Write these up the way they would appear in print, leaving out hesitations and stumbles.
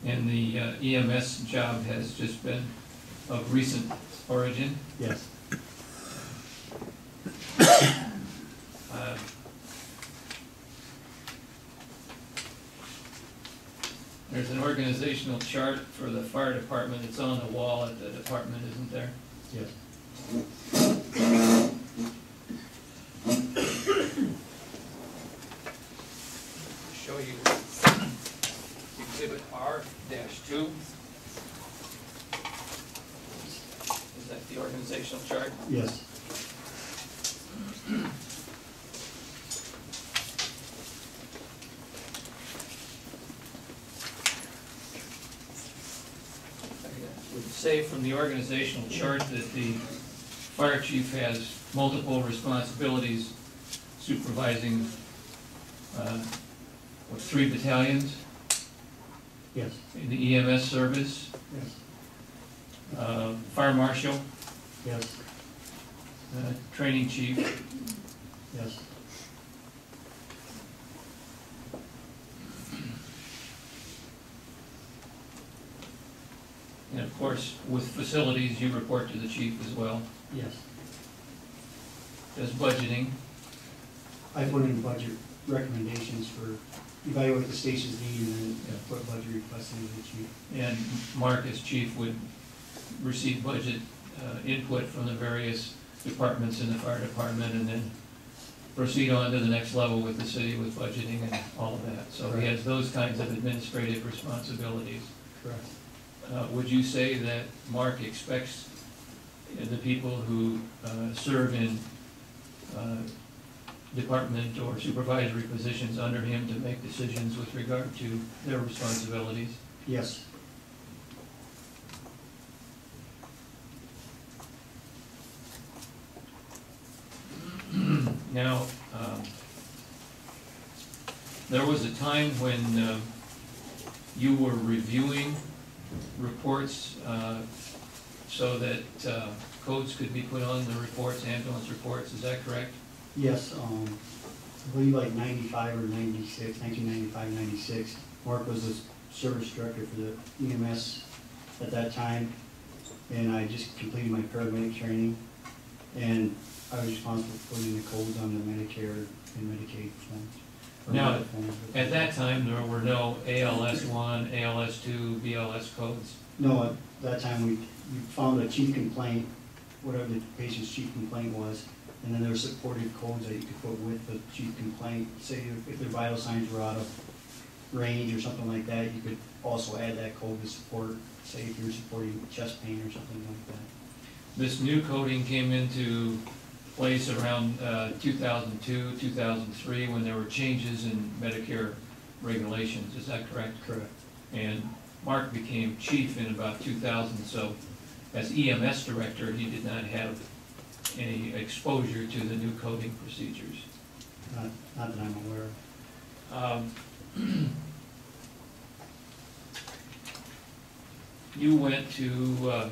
And the EMS job has just been of recent origin? Yes. There's an organizational chart for the fire department. It's on the wall at the department, isn't there? Yes. Show you Exhibit R-2. Is that the organizational chart? Yes. I would say from the organizational chart that the fire chief has multiple responsibilities supervising 3 battalions Yes. in the EMS service, Yes. fire marshal, Yes. training chief, Yes. and of course, with facilities, you report to the chief as well. Yes. Does budgeting, I put in budget recommendations for evaluate the station's need and then put budget requests into the chief. and Mark as chief would receive budget input from the various departments in the fire department and then proceed on to the next level with the city with budgeting and all of that. So he has those kinds of administrative responsibilities. Correct. Would you say that Mark expects the people who serve in department or supervisory positions under him to make decisions with regard to their responsibilities? Yes. Now, there was a time when you were reviewing reports so that codes could be put on the reports, ambulance reports, is that correct? Yes, I believe like 95 or 96, 1995, 96. Mark was the service director for the EMS at that time, and I just completed my paramedic training, and I was responsible for putting the codes on the Medicare and Medicaid forms. Now, at that time, there were no ALS1, ALS2, BLS codes? No, at that time we found a chief complaint, whatever the patient's chief complaint was, and then there were supportive codes that you could put with the chief complaint. Say if their vital signs were out of range or something like that, you could also add that code to support, say if you're supporting chest pain or something like that. This new coding came into place around 2002, 2003, when there were changes in Medicare regulations, is that correct? Correct. And Mark became chief in about 2000, so as EMS director, he did not have any exposure to the new coding procedures. Not that I'm aware of. You went to a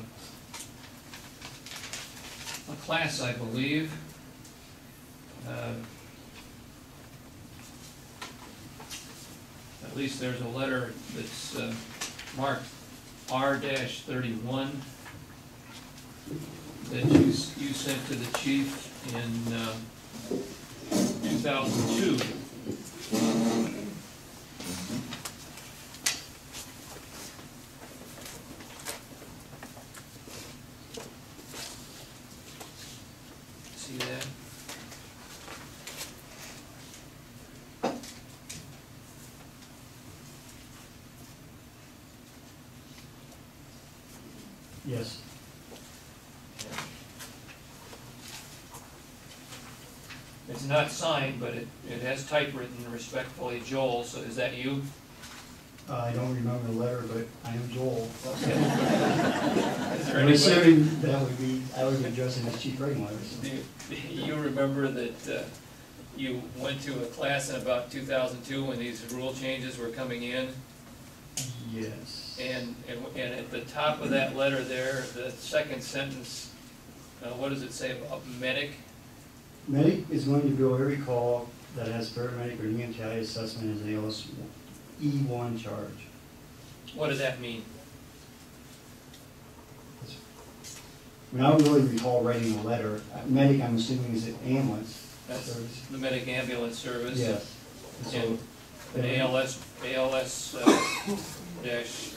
class, I believe, at least there's a letter that's marked R-31 that you sent to the chief in 2002. See that? Yes. It's not signed, but it has typewritten respectfully Joel, so is that you? I don't remember the letter, but I am Joel. Okay. Is there I'm anybody- assuming that would be, I would be addressing as chief writing letter. So. Do you remember that you went to a class in about 2002 when these rule changes were coming in? Yes. And at the top of that letter there, the second sentence, what does it say about medic? Medic is going to bill every call that has paramedic or EMTI assessment as an ALS E1 charge. What did that mean? I mean, I don't really recall writing a letter. Medic, I'm assuming, is it ambulance That's service? the medic ambulance service. Yes. And an ALS dash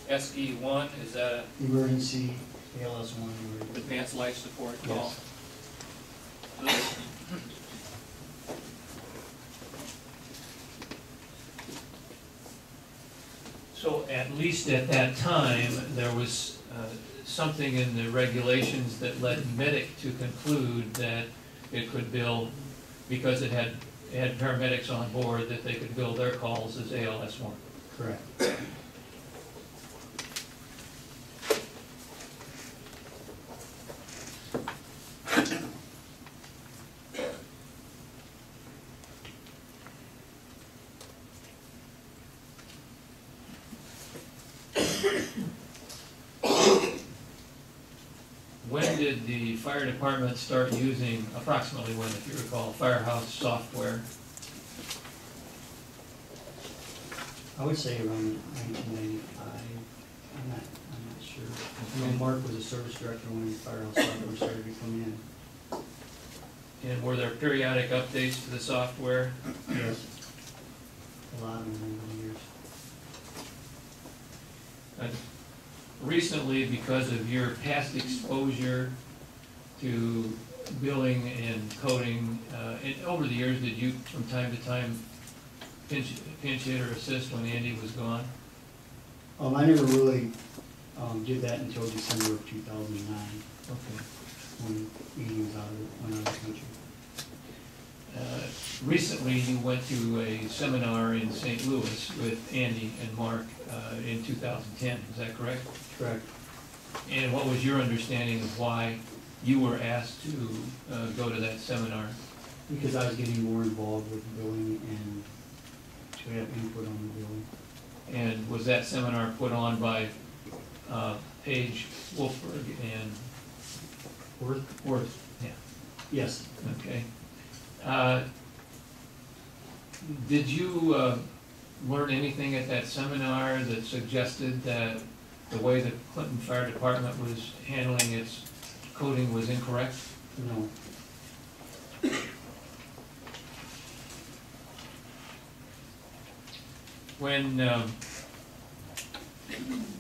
SE1, is that Emergency ALS 1. a advanced life support call? Yes. So at least at that time, there was something in the regulations that led medic to conclude that it could bill, because it had paramedics on board, that they could bill their calls as ALS1. Correct. When did the fire department start using, approximately when, if you recall, Firehouse software? I would say around 1995. I'm not sure. I know Mark was a service director when the firehouse software started to come in. And were there periodic updates to the software? Yes. A lot of them over the years. Recently, because of your past exposure to billing and coding, and over the years, did you from time to time pinch hit or assist when Andy was gone? I never really did that until December of 2009, Okay. when Edie was went out of the country. Recently, you went to a seminar in St. Louis with Andy and Mark in 2010, is that correct? Correct. And what was your understanding of why you were asked to go to that seminar? Because I was getting more involved with billing and to have input on the billing. And was that seminar put on by Paige Wolfberg and Worth? Yeah. Yes. Okay. Did you learn anything at that seminar that suggested that the way the Clinton Fire Department was handling its coding was incorrect? No.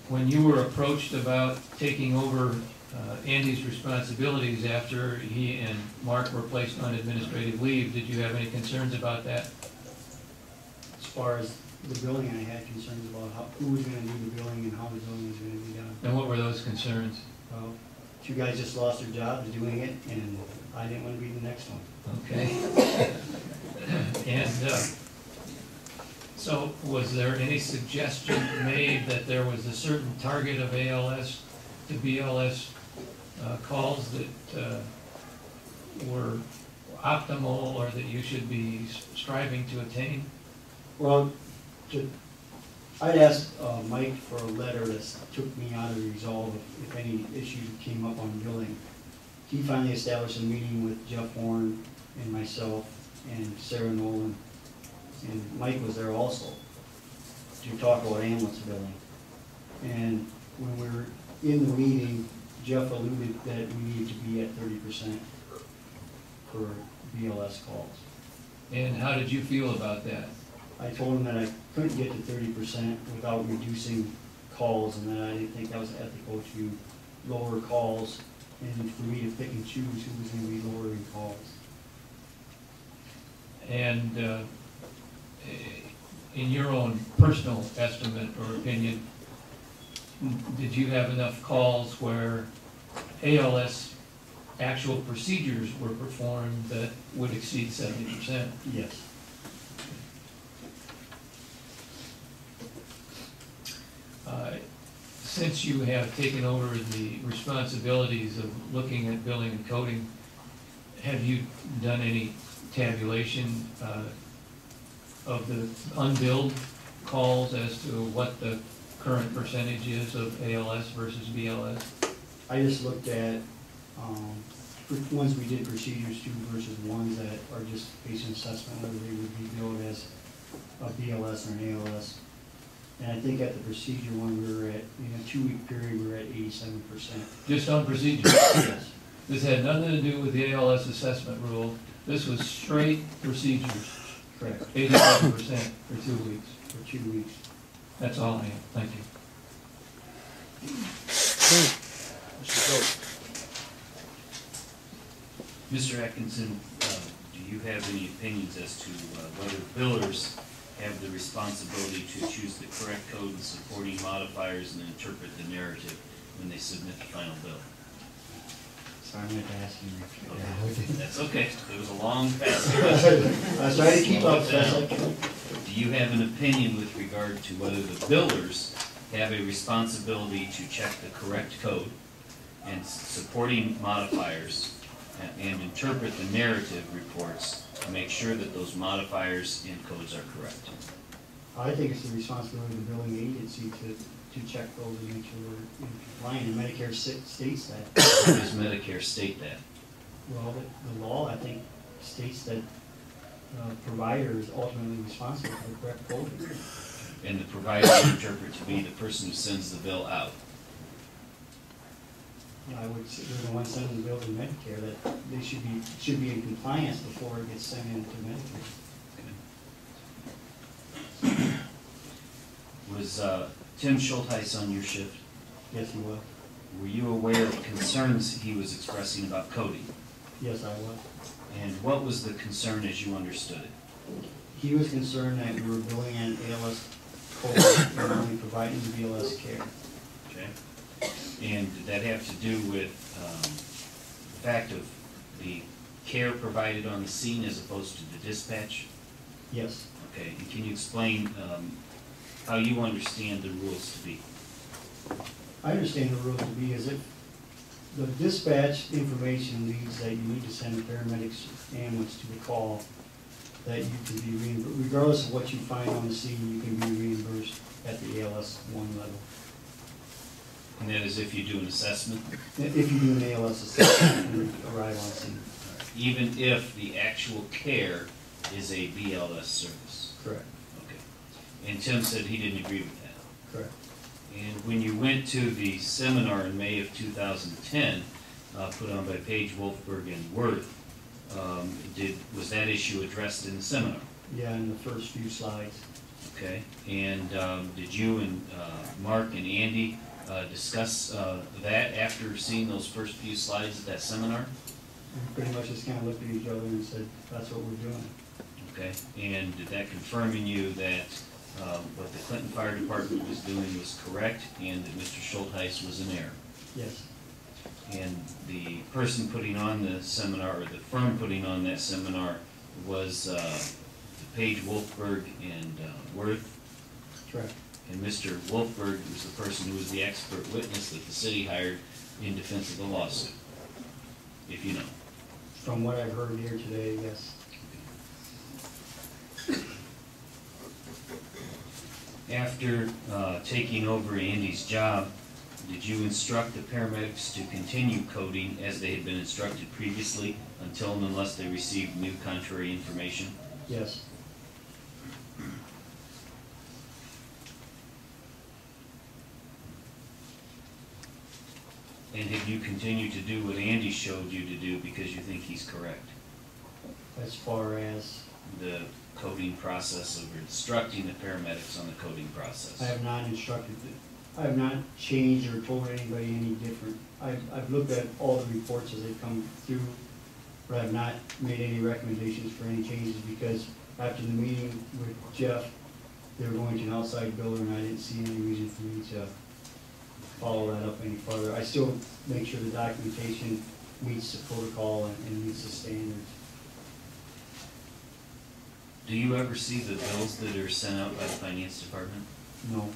When you were approached about taking over Andy's responsibilities after he and Mark were placed on administrative leave, did you have any concerns about that? As far as the billing, I had concerns about who was going to do the billing and how the billing was going to be done. And what were those concerns? Well, two guys just lost their jobs doing it, and I didn't want to be the next one. Okay. And so was there any suggestion made that there was a certain target of ALS to BLS calls that were optimal or that you should be striving to attain? Well, I'd asked Mike for a letter that took me out of the resolve if any issue came up on billing. He finally established a meeting with Jeff Horn and myself and Sarah Nolan, and Mike was there also to talk about ambulance billing. And when we were in the meeting, Jeff alluded that we needed to be at 30% for BLS calls. And how did you feel about that? I told him that I couldn't get to 30% without reducing calls, and that I didn't think that was ethical to lower calls, and for me to pick and choose who was going to be lowering calls. And in your own personal estimate or opinion, did you have enough calls where ALS actual procedures were performed that would exceed 70%? Yes. Since you have taken over the responsibilities of looking at billing and coding, have you done any tabulation of the unbilled calls as to what the current percentage is of ALS versus BLS? I just looked at ones we did procedures to versus ones that are just patient assessment, whether they would be billed as a BLS or an ALS. And I think at the procedure one, we were at, in a 2-week period, we were at 87%. Just on procedure. Yes. This had nothing to do with the ALS assessment rule. This was straight procedures. Correct. 87% for 2 weeks. For 2 weeks. That's all I have. Thank you. Mr. Atkinson, do you have any opinions as to whether billers have the responsibility to choose the correct code and supporting modifiers and interpret the narrative when they submit the final bill? Sorry, I'm going to ask you. Okay. That's okay. It was a long passage. I was trying to keep up. Do you have an opinion with regard to whether the billers have a responsibility to check the correct code and supporting modifiers and interpret the narrative reports to make sure that those modifiers and codes are correct? I think it's the responsibility of the billing agency to check those and make sure we're in compliance, and Medicare states that. How does Medicare state that? Well, the law, I think, states that provider is ultimately responsible for the correct code. And the provider you interpret to be the person who sends the bill out. I would say they're the ones sending the bill to Medicare, that they should be in compliance before it gets sent into Medicare. Okay. Was Tim Schultheis on your shift? Yes, he was. Were you aware of concerns he was expressing about coding? Yes, I was. And what was the concern as you understood it? He was concerned that we were billing an ALS code and only providing the BLS care. Okay. And did that have to do with the fact of the care provided on the scene as opposed to the dispatch? Yes. Okay. And can you explain how you understand the rules to be? I understand the rules to be as if the dispatch information leads that you need to send a paramedics ambulance to the call, that you can be reimbursed, regardless of what you find on the scene, you can be reimbursed at the ALS 1 level. And that is if you do an assessment? If you do an ALS assessment and arrive on scene. Even if the actual care is a BLS service? Correct. Okay. And Tim said he didn't agree with that? Correct. And when you went to the seminar in May of 2010, put on by Page, Wolfberg, and Worth, was that issue addressed in the seminar? Yeah, in the first few slides. Okay. And did you and Mark and Andy discuss that after seeing those first few slides at that seminar? We pretty much just kind of looked at each other and said, that's what we're doing. Okay. And did that confirm in you that what the Clinton Fire Department was doing was correct and that Mr. Schultheis was in error? Yes. And the person putting on the seminar, or the firm putting on that seminar, was Page, Wolfberg, and Worth? Correct. And Mr. Wolfberg was the person who was the expert witness that the city hired in defense of the lawsuit, if you know. From what I've heard here today, yes. After taking over Andy's job, did you instruct the paramedics to continue coding as they had been instructed previously until and unless they received new contrary information? Yes. And have you continued to do what Andy showed you to do because you think he's correct? As far as? The coding process of instructing the paramedics on the coding process? I have not instructed them. I have not changed or told anybody any different. I've looked at all the reports as they come through, but I have not made any recommendations for any changes because after the meeting with Jeff, they were going to an outside builder and I didn't see any reason for me to follow that up any further. I still make sure the documentation meets the protocol and meets the standards. Do you ever see the bills that are sent out by the finance department? No.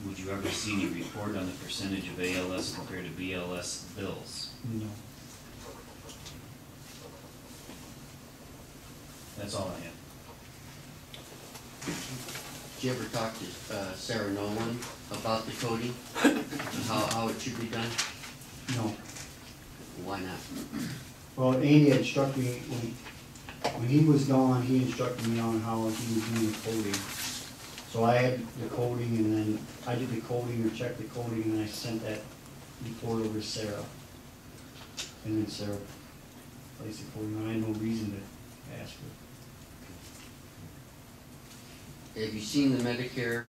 Would you ever see any report on the percentage of ALS compared to BLS bills? No. That's all I have. Did you ever talk to Sarah Nolan about the coding and how it should be done? No. Why not? Well, Andy had instructed me, when he was gone, he instructed me on how he was doing the coding. So I had the coding, and then I did the coding or checked the coding, and then I sent that report over to Sarah. And then Sarah placed the coding, and I had no reason to ask her. Have you seen the Medicare